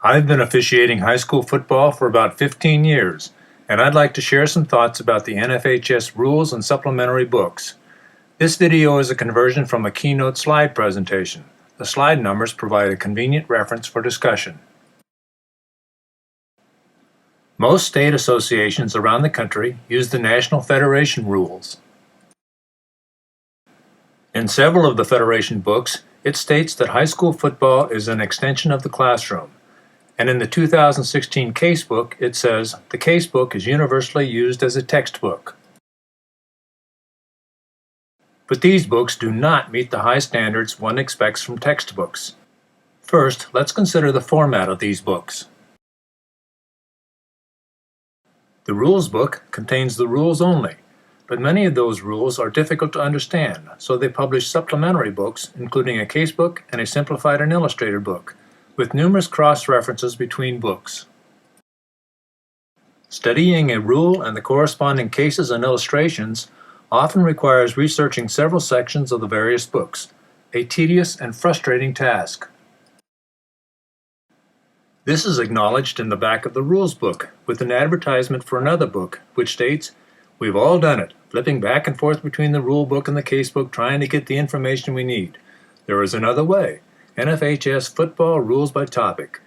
I've been officiating high school football for about 15 years, and I'd like to share some thoughts about the NFHS rules and supplementary books. This video is a conversion from a keynote slide presentation. The slide numbers provide a convenient reference for discussion. Most state associations around the country use the National Federation rules. In several of the Federation books, it states that high school football is an extension of the classroom. And in the 2016 casebook, it says the casebook is universally used as a textbook. But these books do not meet the high standards one expects from textbooks. First, let's consider the format of these books. The rules book contains the rules only, but many of those rules are difficult to understand, so they publish supplementary books, including a casebook and a simplified and illustrated book, with numerous cross-references between books. Studying a rule and the corresponding cases and illustrations often requires researching several sections of the various books, a tedious and frustrating task. This is acknowledged in the back of the rules book with an advertisement for another book which states, "We've all done it, flipping back and forth between the rule book and the casebook trying to get the information we need. There is another way. NFHS Football Rules by Topic.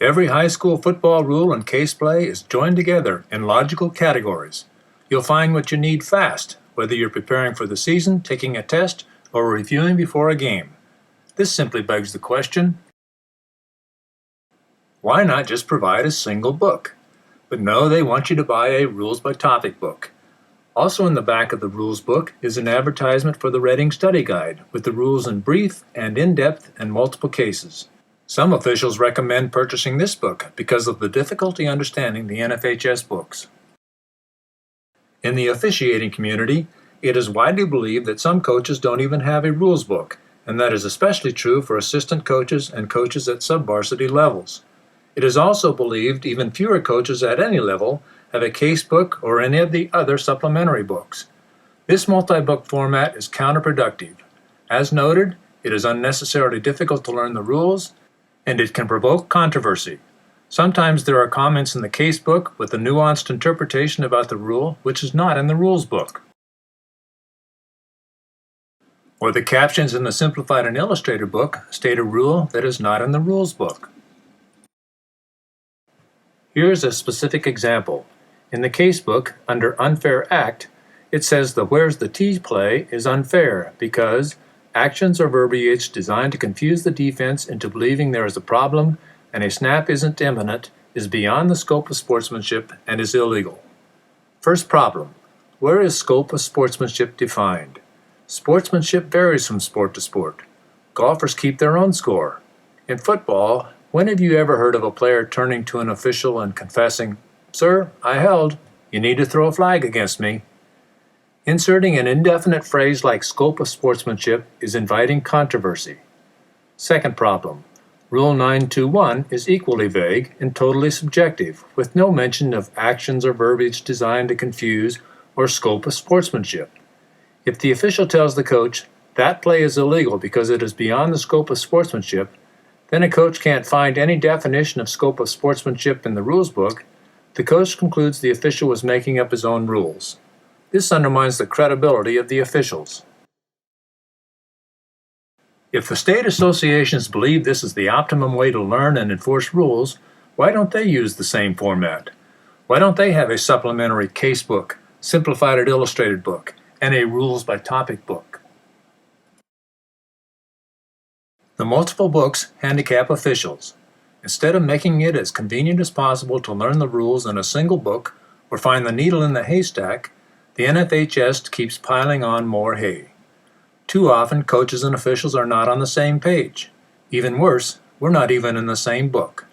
Every high school football rule and case play is joined together in logical categories. You'll find what you need fast, whether you're preparing for the season, taking a test, or reviewing before a game." This simply begs the question, why not just provide a single book? But no, they want you to buy a Rules by Topic book. Also in the back of the rules book is an advertisement for the Reading Study Guide with the rules in brief and in-depth and multiple cases. Some officials recommend purchasing this book because of the difficulty understanding the NFHS books. In the officiating community, it is widely believed that some coaches don't even have a rules book, and that is especially true for assistant coaches and coaches at sub-varsity levels. It is also believed even fewer coaches at any level have a casebook or any of the other supplementary books. This multi-book format is counterproductive. As noted, it is unnecessarily difficult to learn the rules, and it can provoke controversy. Sometimes there are comments in the casebook with a nuanced interpretation about the rule which is not in the rules book. Or the captions in the simplified and illustrated book state a rule that is not in the rules book. Here's a specific example. In the casebook, under Unfair Act, it says the "Where's the T" play is unfair because actions or verbiage designed to confuse the defense into believing there is a problem and a snap isn't imminent is beyond the scope of sportsmanship and is illegal. First problem, where is scope of sportsmanship defined? Sportsmanship varies from sport to sport. Golfers keep their own score. In football, when have you ever heard of a player turning to an official and confessing, "Sir, I held. You need to throw a flag against me"? Inserting an indefinite phrase like scope of sportsmanship is inviting controversy. Second problem. Rule 921 is equally vague and totally subjective, with no mention of actions or verbiage designed to confuse or scope of sportsmanship. If the official tells the coach, "That play is illegal because it is beyond the scope of sportsmanship," then a coach can't find any definition of scope of sportsmanship in the rules book. The coach concludes the official was making up his own rules. This undermines the credibility of the officials. If the state associations believe this is the optimum way to learn and enforce rules, why don't they use the same format? Why don't they have a supplementary casebook, simplified and illustrated book, and a rules by topic book? The multiple books handicap officials. Instead of making it as convenient as possible to learn the rules in a single book or find the needle in the haystack, the NFHS keeps piling on more hay. Too often, coaches and officials are not on the same page. Even worse, we're not even in the same book.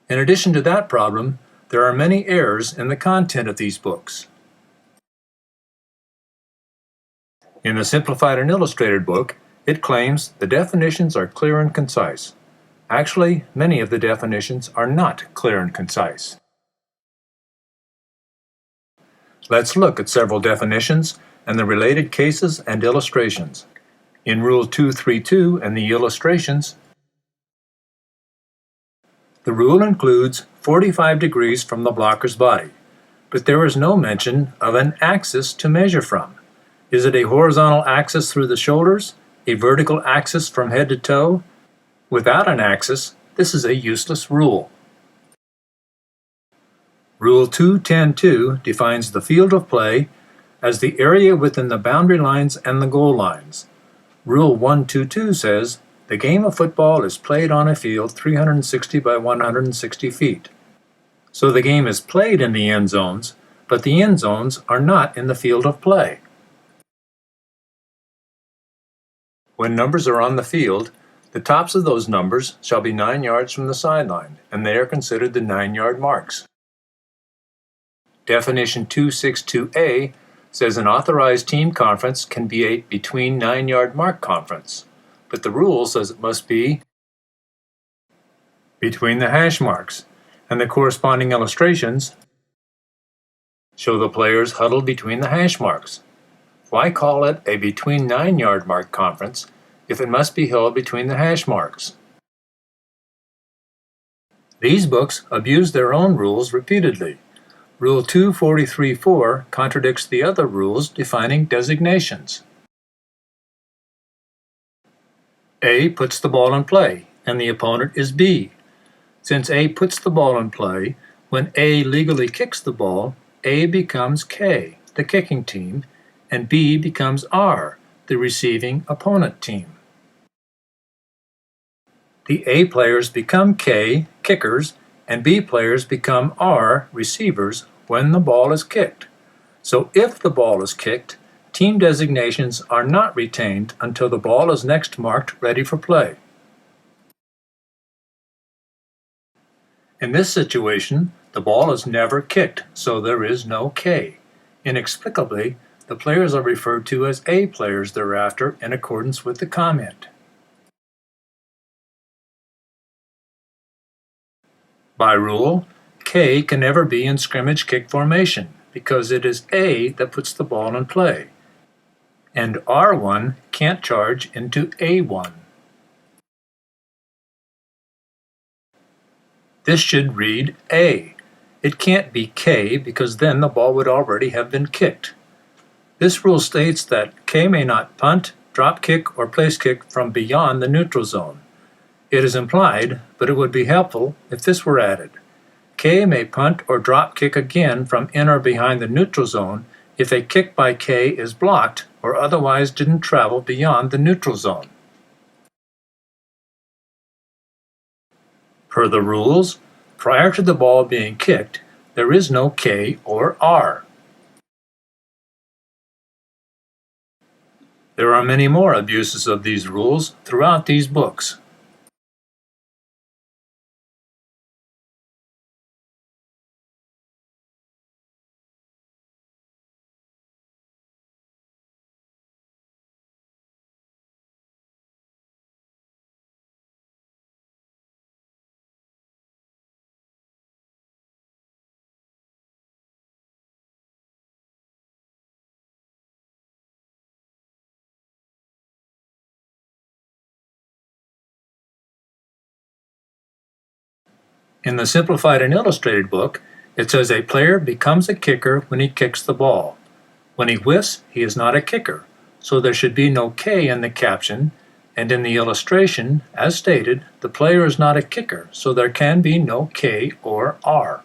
In addition to that problem, there are many errors in the content of these books. In the Simplified and Illustrated book, it claims the definitions are clear and concise. Actually, many of the definitions are not clear and concise. Let's look at several definitions and the related cases and illustrations. In Rule 232 and the illustrations, The rule includes 45 degrees from the blocker's body, but there is no mention of an axis to measure from. Is it a horizontal axis through the shoulders? A vertical axis from head to toe? Without an axis, this is a useless rule. Rule 2.10.2 defines the field of play as the area within the boundary lines and the goal lines. Rule 1.2.2 says, the game of football is played on a field 360 by 160 feet. So the game is played in the end zones, but the end zones are not in the field of play. When numbers are on the field, the tops of those numbers shall be 9 yards from the sideline, and they are considered the 9-yard marks. Definition 2.6.2a says an authorized team conference can be a between 9-yard mark conference, but the rule says it must be between the hash marks, and the corresponding illustrations show the players huddled between the hash marks. Why call it a between 9-yard mark conference if it must be held between the hash marks? These books abuse their own rules repeatedly. Rule 2.43.4 contradicts the other rules defining designations. A puts the ball in play, and the opponent is B. Since A puts the ball in play, when A legally kicks the ball, A becomes K, the kicking team, and B becomes R, the receiving opponent team. The A players become K, kickers, and B players become R, receivers, when the ball is kicked. So if the ball is kicked, team designations are not retained until the ball is next marked ready for play. In this situation, the ball is never kicked, so there is no K. Inexplicably, the players are referred to as A players thereafter in accordance with the comment. By rule, K can never be in scrimmage kick formation because it is A that puts the ball in play, and R1 can't charge into A1. This should read A. It can't be K because then the ball would already have been kicked. This rule states that K may not punt, drop kick, or place kick from beyond the neutral zone. It is implied, but it would be helpful if this were added. K may punt or drop kick again from in or behind the neutral zone if a kick by K is blocked or otherwise didn't travel beyond the neutral zone. Per the rules, prior to the ball being kicked, there is no K or R. There are many more abuses of these rules throughout these books. In the Simplified and Illustrated book, it says a player becomes a kicker when he kicks the ball. When he whiffs, he is not a kicker, so there should be no K in the caption, and in the illustration, as stated, the player is not a kicker, so there can be no K or R.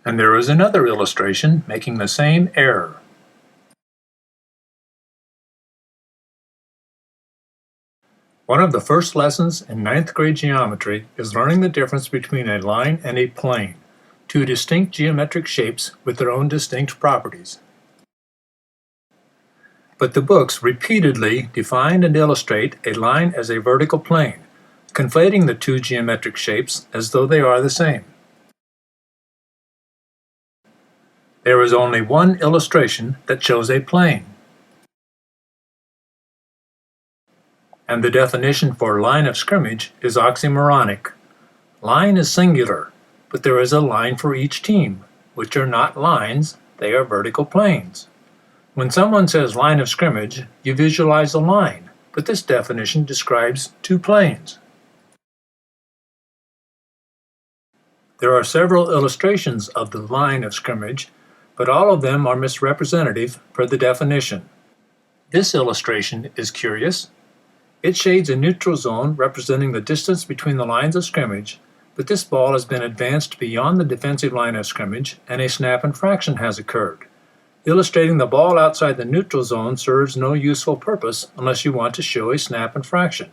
And there is another illustration making the same error. One of the first lessons in 9th grade geometry is learning the difference between a line and a plane, two distinct geometric shapes with their own distinct properties. But the books repeatedly define and illustrate a line as a vertical plane, conflating the two geometric shapes as though they are the same. There is only one illustration that shows a plane. And the definition for line of scrimmage is oxymoronic. Line is singular, but there is a line for each team, which are not lines, they are vertical planes. When someone says line of scrimmage, you visualize a line, but this definition describes two planes. There are several illustrations of the line of scrimmage, but all of them are misrepresentative per the definition. This illustration is curious. It shades a neutral zone representing the distance between the lines of scrimmage, but this ball has been advanced beyond the defensive line of scrimmage and a snap infraction has occurred. Illustrating the ball outside the neutral zone serves no useful purpose unless you want to show a snap infraction.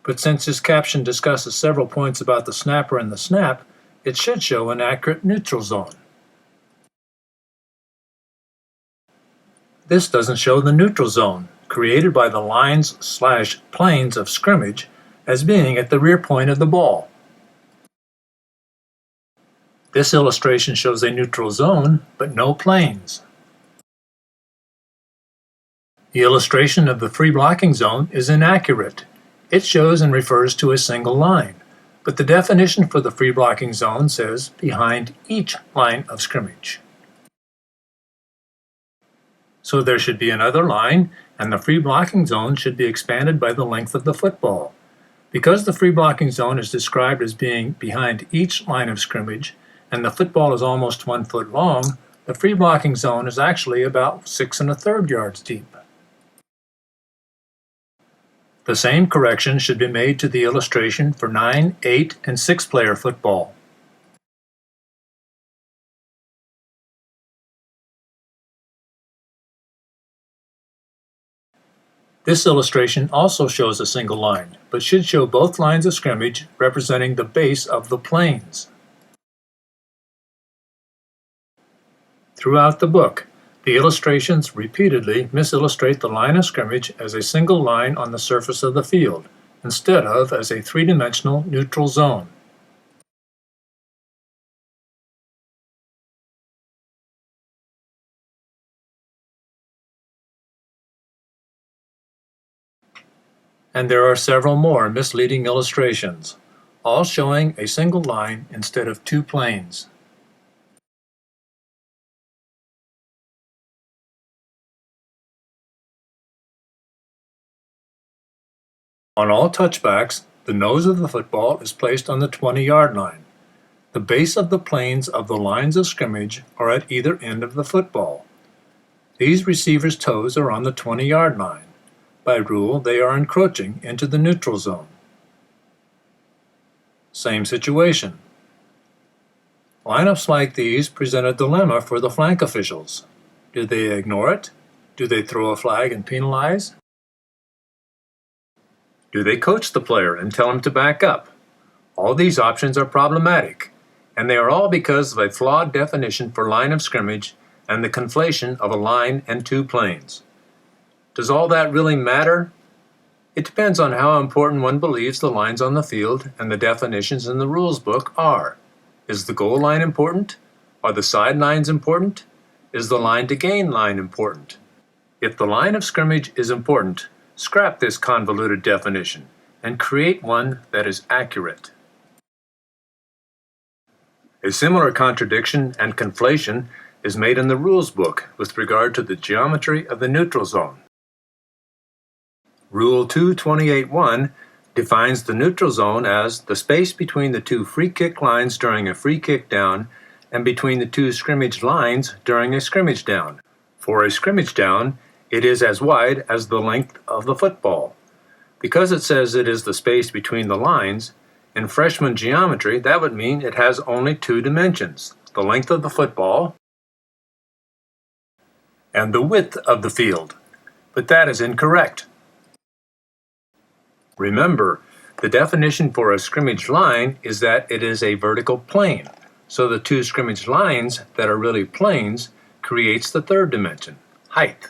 But since this caption discusses several points about the snapper and the snap, it should show an accurate neutral zone. This doesn't show the neutral zone, created by the lines/planes of scrimmage, as being at the rear point of the ball. This illustration shows a neutral zone, but no planes. The illustration of the free blocking zone is inaccurate. It shows and refers to a single line, but the definition for the free blocking zone says behind each line of scrimmage. So there should be another line, and the free blocking zone should be expanded by the length of the football. Because the free blocking zone is described as being behind each line of scrimmage, and the football is almost 1 foot long, the free blocking zone is actually about 6 1/3 yards deep. The same correction should be made to the illustration for 9, 8, and 6 player football. This illustration also shows a single line, but should show both lines of scrimmage representing the base of the planes. Throughout the book, the illustrations repeatedly misillustrate the line of scrimmage as a single line on the surface of the field, instead of as a three-dimensional neutral zone. And there are several more misleading illustrations, all showing a single line instead of two planes. On all touchbacks, the nose of the football is placed on the 20-yard line. The base of the planes of the lines of scrimmage are at either end of the football. These receivers' toes are on the 20-yard line. By rule, they are encroaching into the neutral zone. Same situation. Lineups like these present a dilemma for the flank officials. Do they ignore it? Do they throw a flag and penalize? Do they coach the player and tell him to back up? All these options are problematic, and they are all because of a flawed definition for line of scrimmage and the conflation of a line and two planes. Does all that really matter? It depends on how important one believes the lines on the field and the definitions in the rules book are. Is the goal line important? Are the sidelines important? Is the line to gain line important? If the line of scrimmage is important, scrap this convoluted definition and create one that is accurate. A similar contradiction and conflation is made in the rules book with regard to the geometry of the neutral zone. Rule 228.1 defines the neutral zone as the space between the two free kick lines during a free kick down and between the two scrimmage lines during a scrimmage down. For a scrimmage down, it is as wide as the length of the football. Because it says it is the space between the lines, in freshman geometry that would mean it has only two dimensions, the length of the football and the width of the field. But that is incorrect. Remember, the definition for a scrimmage line is that it is a vertical plane, so the two scrimmage lines that are really planes creates the third dimension, height.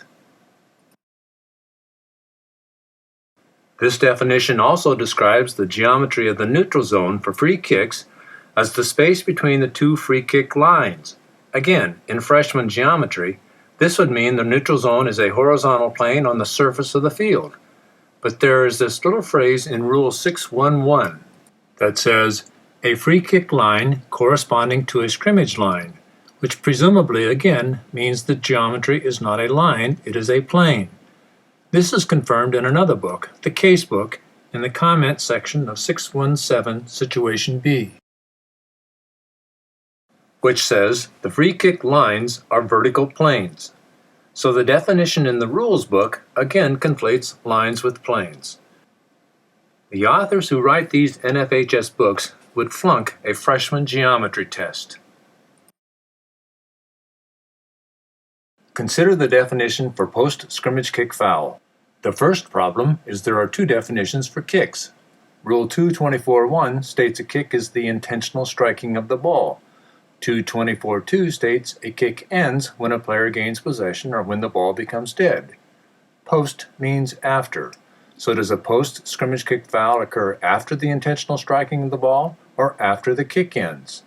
This definition also describes the geometry of the neutral zone for free kicks as the space between the two free kick lines. Again, in freshman geometry, this would mean the neutral zone is a horizontal plane on the surface of the field. But there is this little phrase in Rule 6.1.1 that says, a free kick line corresponding to a scrimmage line, which presumably again means the geometry is not a line, it is a plane. This is confirmed in another book, the Casebook, in the comment section of 617 Situation B, which says the free kick lines are vertical planes. So the definition in the rules book again conflates lines with planes. The authors who write these NFHS books would flunk a freshman geometry test. Consider the definition for post-scrimmage kick foul. The first problem is there are two definitions for kicks. Rule 224.1 states a kick is the intentional striking of the ball. 224.2 states a kick ends when a player gains possession or when the ball becomes dead. Post means after. So does a post-scrimmage kick foul occur after the intentional striking of the ball or after the kick ends?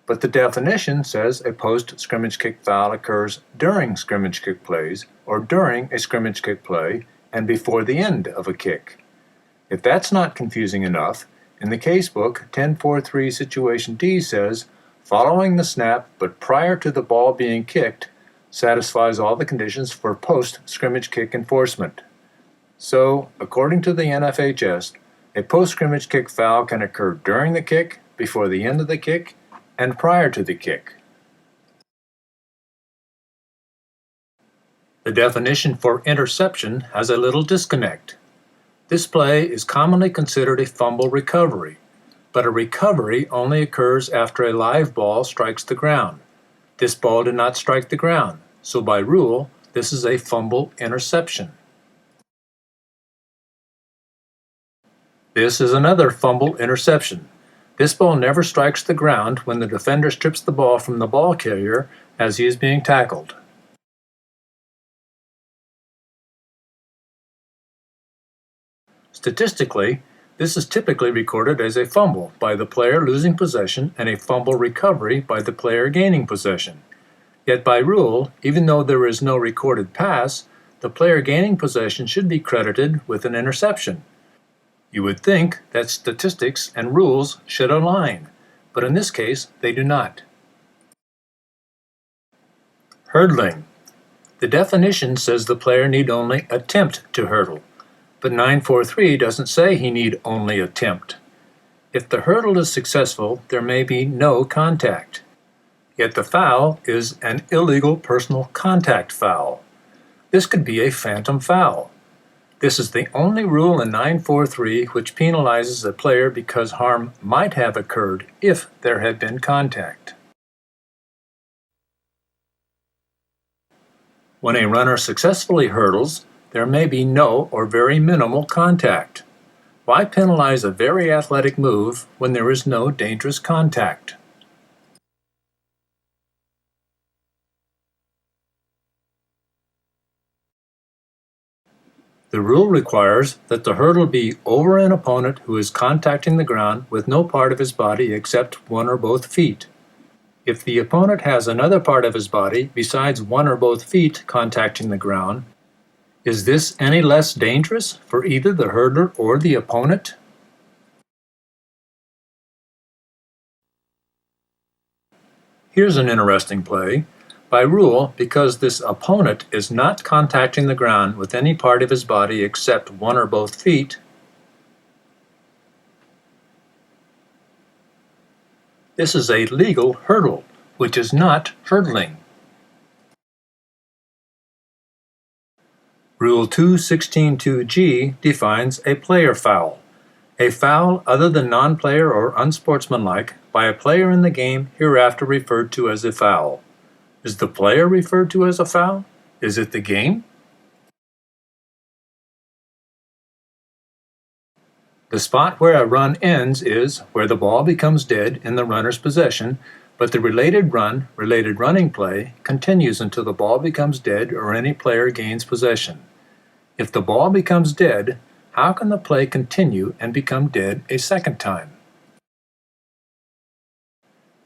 But the definition says a post-scrimmage kick foul occurs during scrimmage kick plays or during a scrimmage kick play and before the end of a kick. If that's not confusing enough, in the casebook, 10.4.3 Situation D says, following the snap but prior to the ball being kicked satisfies all the conditions for post-scrimmage kick enforcement. So, according to the NFHS, a post-scrimmage kick foul can occur during the kick, before the end of the kick, and prior to the kick. The definition for interception has a little disconnect. This play is commonly considered a fumble recovery, but a recovery only occurs after a live ball strikes the ground. This ball did not strike the ground, so by rule, this is a fumble interception. This is another fumble interception. This ball never strikes the ground when the defender strips the ball from the ball carrier as he is being tackled. Statistically, this is typically recorded as a fumble by the player losing possession and a fumble recovery by the player gaining possession. Yet by rule, even though there is no recorded pass, the player gaining possession should be credited with an interception. You would think that statistics and rules should align, but in this case, they do not. Hurdling. The definition says the player need only attempt to hurdle, but 9.4.3 doesn't say he need only attempt. If the hurdle is successful, there may be no contact. Yet the foul is an illegal personal contact foul. This could be a phantom foul. This is the only rule in 9.4.3 which penalizes a player because harm might have occurred if there had been contact. When a runner successfully hurdles, there may be no or very minimal contact. Why penalize a very athletic move when there is no dangerous contact? The rule requires that the hurdle be over an opponent who is contacting the ground with no part of his body except one or both feet. If the opponent has another part of his body besides one or both feet contacting the ground, is this any less dangerous for either the hurdler or the opponent? Here's an interesting play. By rule, because this opponent is not contacting the ground with any part of his body except one or both feet, this is a legal hurdle, which is not hurdling. Rule 2.16.2g defines a player foul. A foul other than non-player or unsportsmanlike by a player in the game hereafter referred to as a foul. Is the player referred to as a foul? Is it the game? The spot where a run ends is where the ball becomes dead in the runner's possession, but the related running play continues until the ball becomes dead or any player gains possession. If the ball becomes dead, how can the play continue and become dead a second time?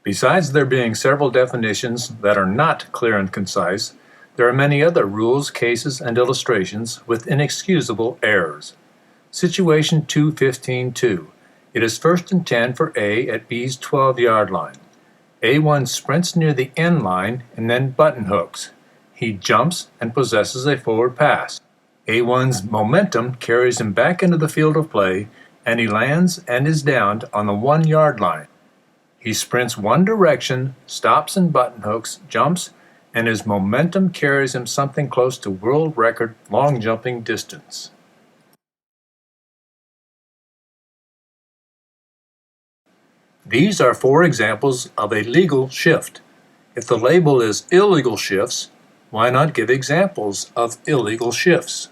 Besides there being several definitions that are not clear and concise, there are many other rules, cases, and illustrations with inexcusable errors. Situation 2.15.2. It is 1st and 10 for A at B's 12-yard line. A1 sprints near the end line and then button hooks. He jumps and possesses a forward pass. A1's momentum carries him back into the field of play, and he lands and is downed on the 1 yard line. He sprints one direction, stops and button hooks, jumps, and his momentum carries him something close to world record long jumping distance. These are 4 examples of a legal shift. If the label is illegal shifts, why not give examples of illegal shifts?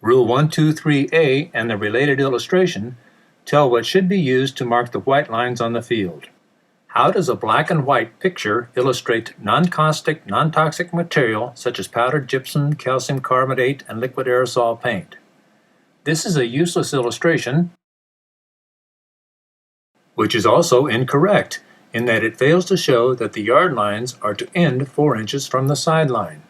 Rule 123A and the related illustration tell what should be used to mark the white lines on the field. How does a black and white picture illustrate non-caustic, non-toxic material such as powdered gypsum, calcium carbonate, and liquid aerosol paint? This is a useless illustration, which is also incorrect in that it fails to show that the yard lines are to end 4 inches from the sideline.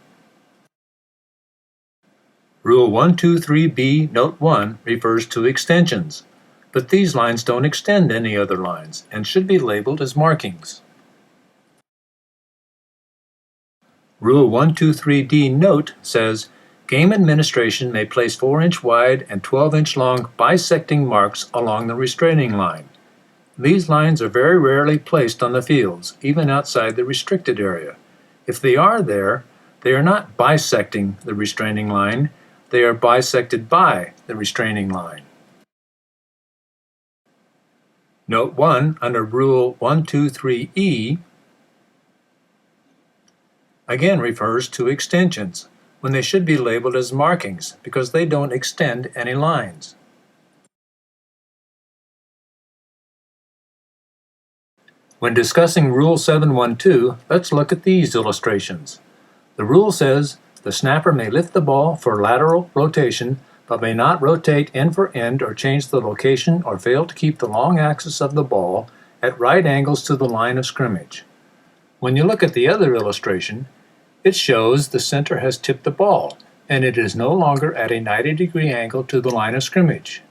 Rule 123B Note 1 refers to extensions, but these lines don't extend any other lines and should be labeled as markings. Rule 123D Note says, game administration may place 4-inch wide and 12-inch long bisecting marks along the restraining line. These lines are very rarely placed on the fields, even outside the restricted area. If they are there, they are not bisecting the restraining line, they are bisected by the restraining line. Note 1 under Rule 123E again refers to extensions, when they should be labeled as markings because they don't extend any lines. When discussing Rule 712, let's look at these illustrations. The rule says the snapper may lift the ball for lateral rotation, but may not rotate end for end or change the location or fail to keep the long axis of the ball at right angles to the line of scrimmage. When you look at the other illustration, it shows the center has tipped the ball, and it is no longer at a 90-degree angle to the line of scrimmage.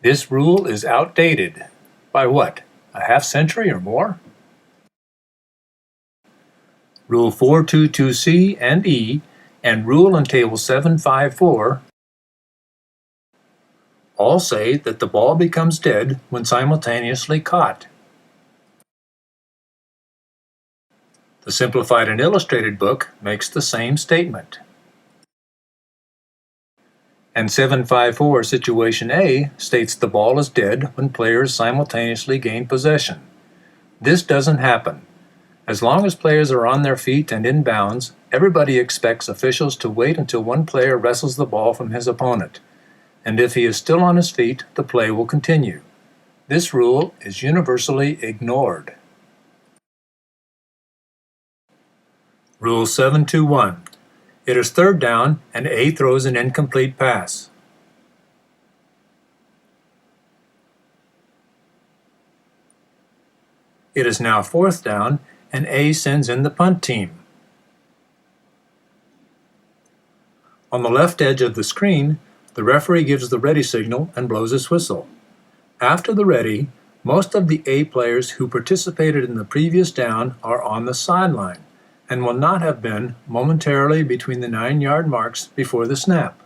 This rule is outdated. By what? A half century or more? Rule 422C and E and Rule in Table 754 all say that the ball becomes dead when simultaneously caught. The Simplified and Illustrated book makes the same statement. And 754 Situation A states the ball is dead when players simultaneously gain possession. This doesn't happen. As long as players are on their feet and in bounds, everybody expects officials to wait until one player wrestles the ball from his opponent. And if he is still on his feet, the play will continue. This rule is universally ignored. Rule 721. It is 3rd down and A throws an incomplete pass. It is now 4th down and A sends in the punt team. On the left edge of the screen, the referee gives the ready signal and blows his whistle. After the ready, most of the A players who participated in the previous down are on the sideline and will not have been momentarily between the 9-yard marks before the snap.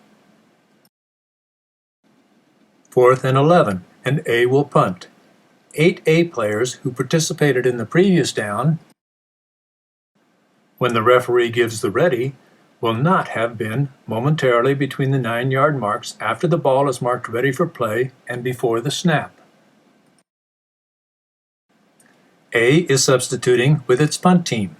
4th and 11, and A will punt. 8 A players who participated in the previous down, when the referee gives the ready, will not have been momentarily between the 9-yard marks after the ball is marked ready for play and before the snap. A is substituting with its punt team.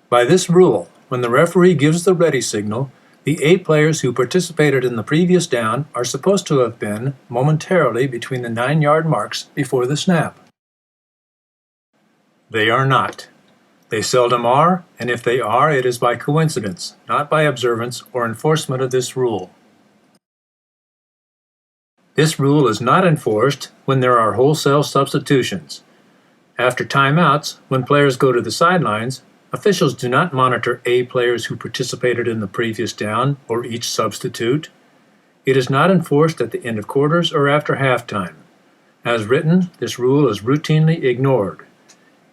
By this rule, when the referee gives the ready signal, the 8 players who participated in the previous down are supposed to have been momentarily between the 9-yard marks before the snap. They are not. They seldom are, and if they are, it is by coincidence, not by observance or enforcement of this rule. This rule is not enforced when there are wholesale substitutions. After timeouts, when players go to the sidelines, officials do not monitor A players who participated in the previous down or each substitute. It is not enforced at the end of quarters or after halftime. As written, this rule is routinely ignored.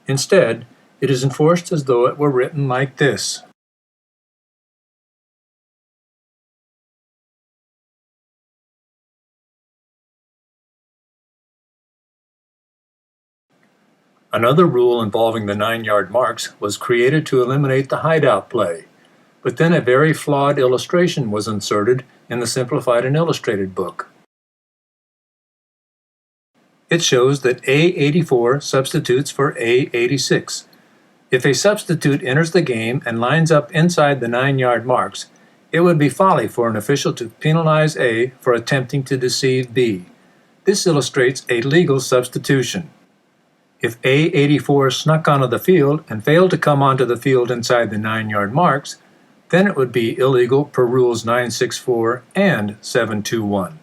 Instead, it is enforced as though it were written like this. Another rule involving the 9-yard marks was created to eliminate the hideout play, but then a very flawed illustration was inserted in the Simplified and Illustrated book. It shows that A84 substitutes for A86. If a substitute enters the game and lines up inside the 9-yard marks, it would be folly for an official to penalize A for attempting to deceive B. This illustrates a legal substitution. If A84 snuck onto the field and failed to come onto the field inside the 9-yard marks, then it would be illegal per Rules 964 and 721.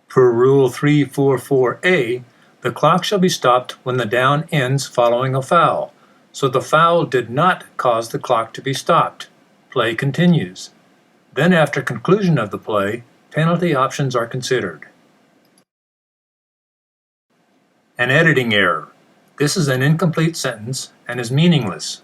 Per Rule 344A, the clock shall be stopped when the down ends following a foul, so the foul did not cause the clock to be stopped. Play continues. Then after conclusion of the play, penalty options are considered. An editing error. This is an incomplete sentence and is meaningless.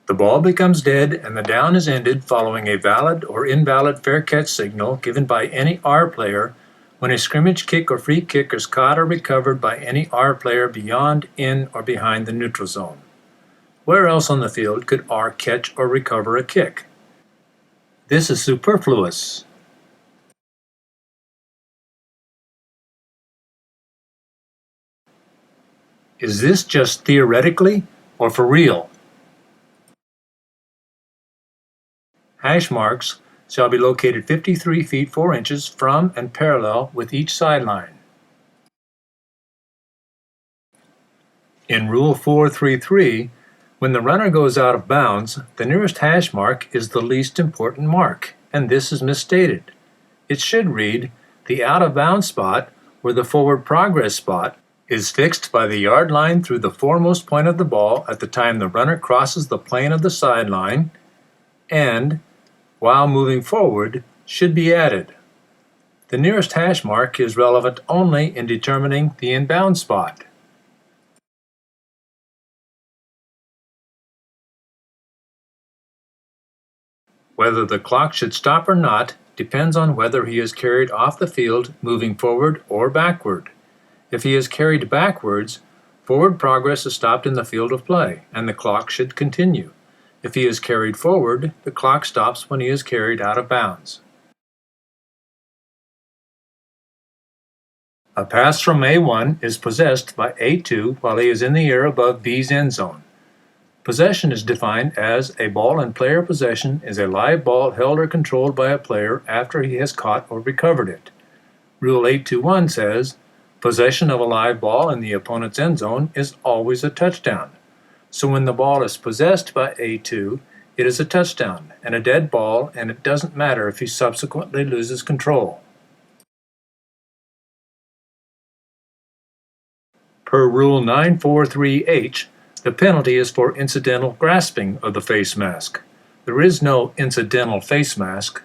The ball becomes dead and the down is ended following a valid or invalid fair catch signal given by any R player when a scrimmage kick or free kick is caught or recovered by any R player beyond, in, or behind the neutral zone. Where else on the field could R catch or recover a kick? This is superfluous. Is this just theoretically or for real? Hash marks shall be located 53 feet 4 inches from and parallel with each sideline. In Rule 433, when the runner goes out of bounds, the nearest hash mark is the least important mark, and this is misstated. It should read, the out of bounds spot, or the forward progress spot, is fixed by the yard line through the foremost point of the ball at the time the runner crosses the plane of the sideline, and while moving forward, should be added. The nearest hash mark is relevant only in determining the inbound spot. Whether the clock should stop or not depends on whether he is carried off the field moving forward or backward. If he is carried backwards, forward progress is stopped in the field of play, and the clock should continue. If he is carried forward, the clock stops when he is carried out of bounds. A pass from A1 is possessed by A2 while he is in the air above B's end zone. Possession is defined as a ball in player possession is a live ball held or controlled by a player after he has caught or recovered it. Rule 821 says, possession of a live ball in the opponent's end zone is always a touchdown. So when the ball is possessed by A2, it is a touchdown and a dead ball, and it doesn't matter if he subsequently loses control. Per Rule 943H, the penalty is for incidental grasping of the face mask. There is no incidental face mask.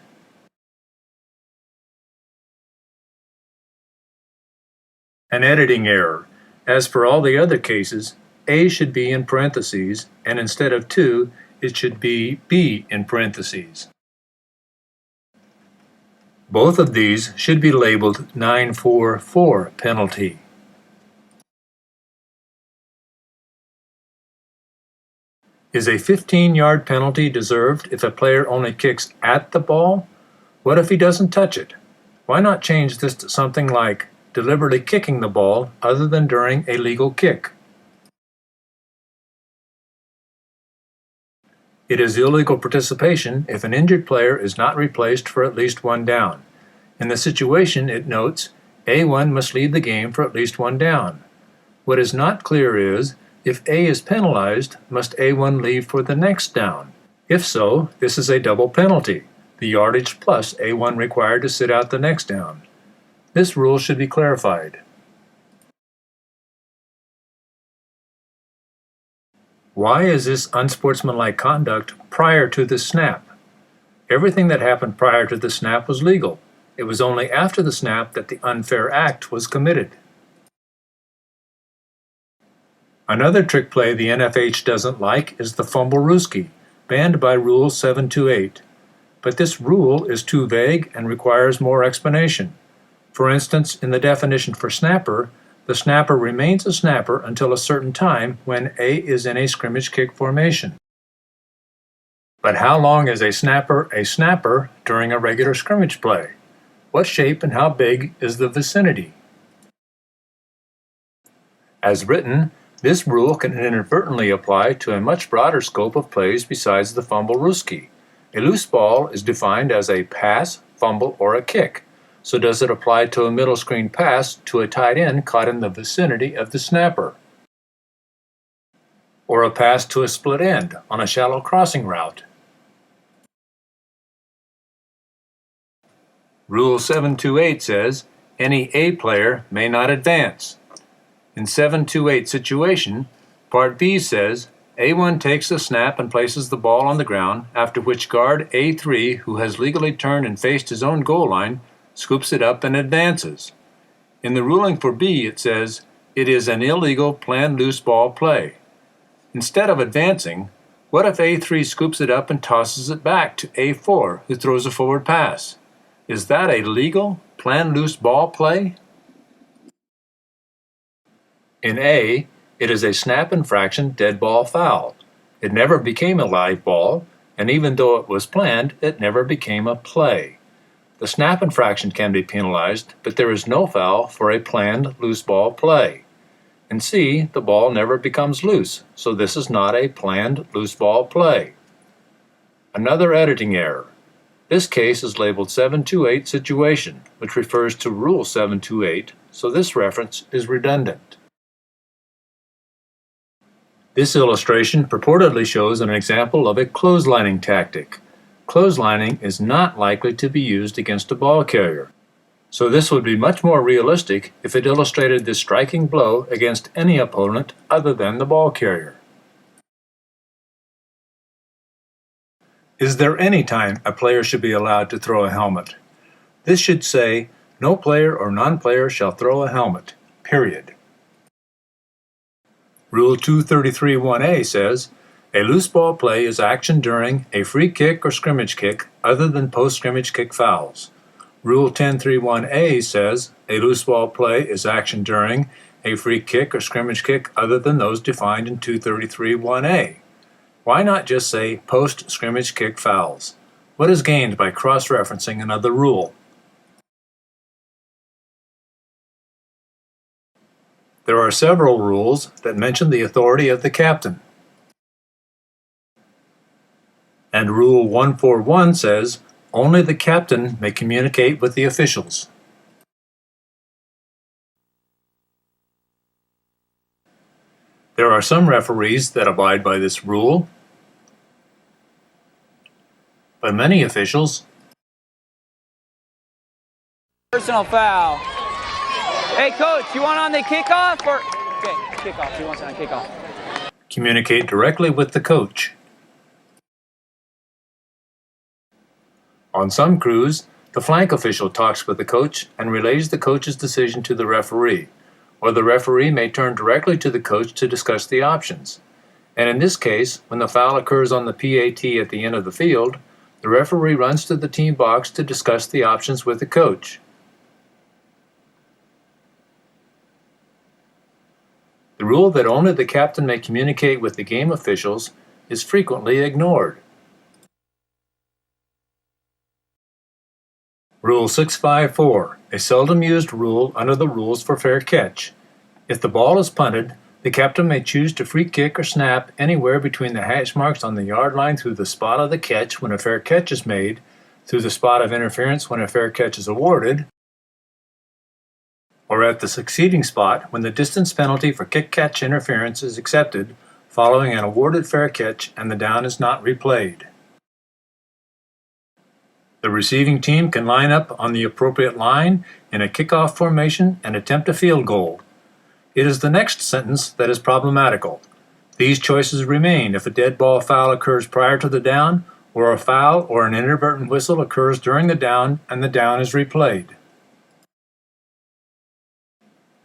An editing error. As for all the other cases, A should be in parentheses, and instead of 2, it should be B in parentheses. Both of these should be labeled 944 penalty. Is a 15-yard penalty deserved if a player only kicks at the ball? What if he doesn't touch it? Why not change this to something like deliberately kicking the ball other than during a legal kick? It is illegal participation if an injured player is not replaced for at least one down. In the situation, it notes, A1 must leave the game for at least one down. What is not clear is, if A is penalized, must A1 leave for the next down? If so, this is a double penalty, the yardage plus A1 required to sit out the next down. This rule should be clarified. Why is this unsportsmanlike conduct prior to the snap? Everything that happened prior to the snap was legal. It was only after the snap that the unfair act was committed. Another trick play the NFH doesn't like is the fumble-rooski, banned by Rule 728. But this rule is too vague and requires more explanation. For instance, in the definition for snapper, the snapper remains a snapper until a certain time when A is in a scrimmage kick formation. But how long is a snapper during a regular scrimmage play? What shape and how big is the vicinity? As written, this rule can inadvertently apply to a much broader scope of plays besides the fumblerooski. A loose ball is defined as a pass, fumble, or a kick. So does it apply to a middle screen pass to a tight end caught in the vicinity of the snapper? Or a pass to a split end on a shallow crossing route? Rule 728 says, any A player may not advance. In 728 situation, Part B says, A1 takes the snap and places the ball on the ground, after which guard A3, who has legally turned and faced his own goal line, scoops it up and advances. In the ruling for B, it says, it is an illegal planned loose ball play. Instead of advancing, what if A3 scoops it up and tosses it back to A4, who throws a forward pass? Is that a legal planned loose ball play? In A, it is a snap infraction dead ball foul. It never became a live ball, and even though it was planned, it never became a play. The snap infraction can be penalized, but there is no foul for a planned loose ball play. In C, the ball never becomes loose, so this is not a planned loose ball play. Another editing error. This case is labeled 728 situation, which refers to Rule 728, so this reference is redundant. This illustration purportedly shows an example of a clotheslining tactic. Clotheslining is not likely to be used against a ball carrier, so this would be much more realistic if it illustrated the striking blow against any opponent other than the ball carrier. Is there any time a player should be allowed to throw a helmet? This should say, no player or non-player shall throw a helmet, period. Rule 233-1A says, a loose ball play is action during a free kick or scrimmage kick other than post-scrimmage kick fouls. Rule 1031A says, a loose ball play is action during a free kick or scrimmage kick other than those defined in 233-1A. Why not just say post-scrimmage kick fouls? What is gained by cross-referencing another rule? There are several rules that mention the authority of the captain. And Rule 141 says, only the captain may communicate with the officials. There are some referees that abide by this rule, but many officials. Personal foul. Hey, coach, you want on the kickoff or? Okay, kickoff. He wants on kickoff. Communicate directly with the coach. On some crews, the flank official talks with the coach and relays the coach's decision to the referee, or the referee may turn directly to the coach to discuss the options. And in this case, when the foul occurs on the PAT at the end of the field, the referee runs to the team box to discuss the options with the coach. The rule that only the captain may communicate with the game officials is frequently ignored. Rule 654, a seldom used rule under the rules for fair catch. If the ball is punted, the captain may choose to free kick or snap anywhere between the hash marks on the yard line through the spot of the catch when a fair catch is made, through the spot of interference when a fair catch is awarded, or at the succeeding spot when the distance penalty for kick-catch interference is accepted following an awarded fair catch and the down is not replayed. The receiving team can line up on the appropriate line in a kickoff formation and attempt a field goal. It is the next sentence that is problematical. These choices remain if a dead ball foul occurs prior to the down, or a foul or an inadvertent whistle occurs during the down and the down is replayed.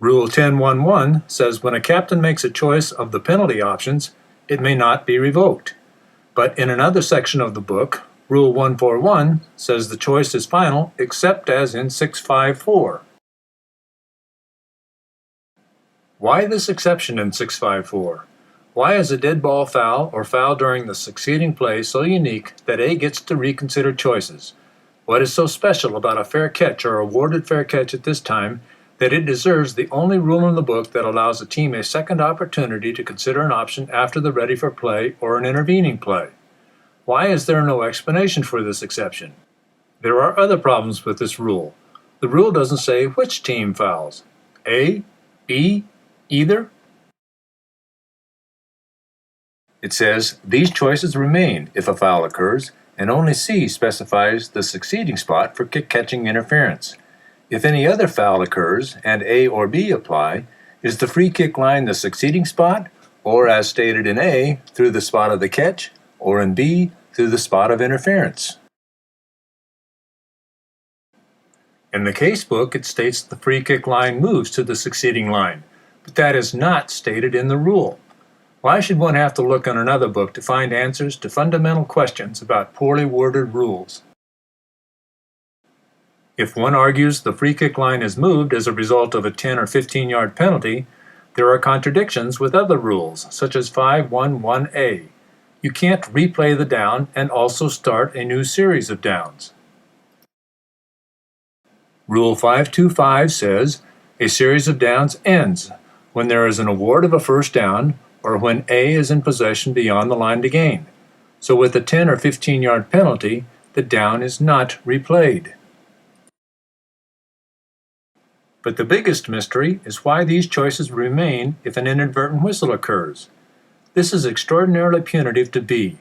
Rule 10.1.1 says when a captain makes a choice of the penalty options, it may not be revoked. But in another section of the book, Rule 141 says the choice is final except as in 654. Why this exception in 654? Why is a dead ball foul or foul during the succeeding play so unique that A gets to reconsider choices? What is so special about a fair catch or awarded fair catch at this time that it deserves the only rule in the book that allows a team a second opportunity to consider an option after the ready for play or an intervening play? Why is there no explanation for this exception? There are other problems with this rule. The rule doesn't say which team fouls. A, B, either? It says these choices remain if a foul occurs, and only C specifies the succeeding spot for kick-catching interference. If any other foul occurs and A or B apply, is the free kick line the succeeding spot, or as stated in A, through the spot of the catch, or in B, through the spot of interference? In the casebook, it states the free kick line moves to the succeeding line, but that is not stated in the rule. Why should one have to look in another book to find answers to fundamental questions about poorly worded rules? If one argues the free kick line is moved as a result of a 10 or 15-yard penalty, there are contradictions with other rules, such as 511A. You can't replay the down and also start a new series of downs. Rule 525 says a series of downs ends when there is an award of a first down or when A is in possession beyond the line to gain. So with a 10 or 15-yard penalty, the down is not replayed. But the biggest mystery is why these choices remain if an inadvertent whistle occurs. This is extraordinarily punitive to B.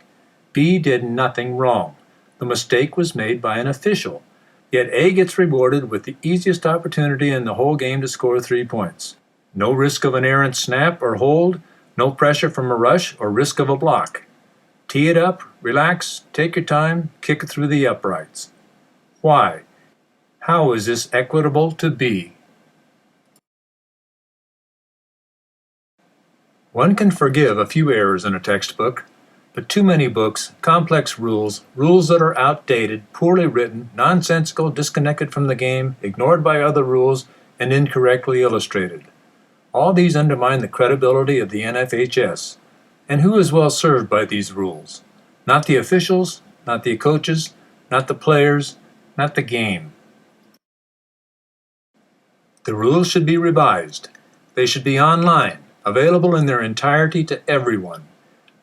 B did nothing wrong. The mistake was made by an official. Yet A gets rewarded with the easiest opportunity in the whole game to score 3 points. No risk of an errant snap or hold, no pressure from a rush or risk of a block. Tee it up, relax, take your time, kick it through the uprights. Why? How is this equitable to B? One can forgive a few errors in a textbook, but too many books, complex rules, rules that are outdated, poorly written, nonsensical, disconnected from the game, ignored by other rules, and incorrectly illustrated. All these undermine the credibility of the NFHS. And who is well served by these rules? Not the officials, not the coaches, not the players, not the game. The rules should be revised. They should be online, available in their entirety to everyone.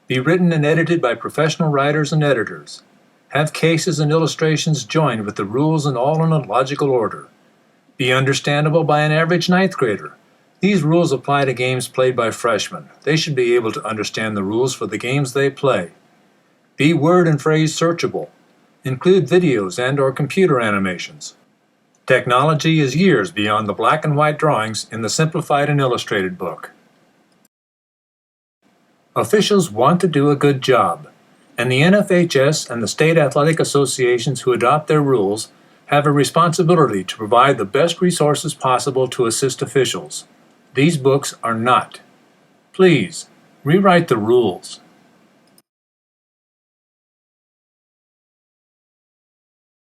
Be written and edited by professional writers and editors. Have cases and illustrations joined with the rules and all in a logical order. Be understandable by an average ninth grader. These rules apply to games played by freshmen. They should be able to understand the rules for the games they play. Be word and phrase searchable. Include videos and/or computer animations. Technology is years beyond the black and white drawings in the simplified and illustrated book. Officials want to do a good job, and the NFHS and the state athletic associations who adopt their rules have a responsibility to provide the best resources possible to assist officials. These books are not. Please, rewrite the rules.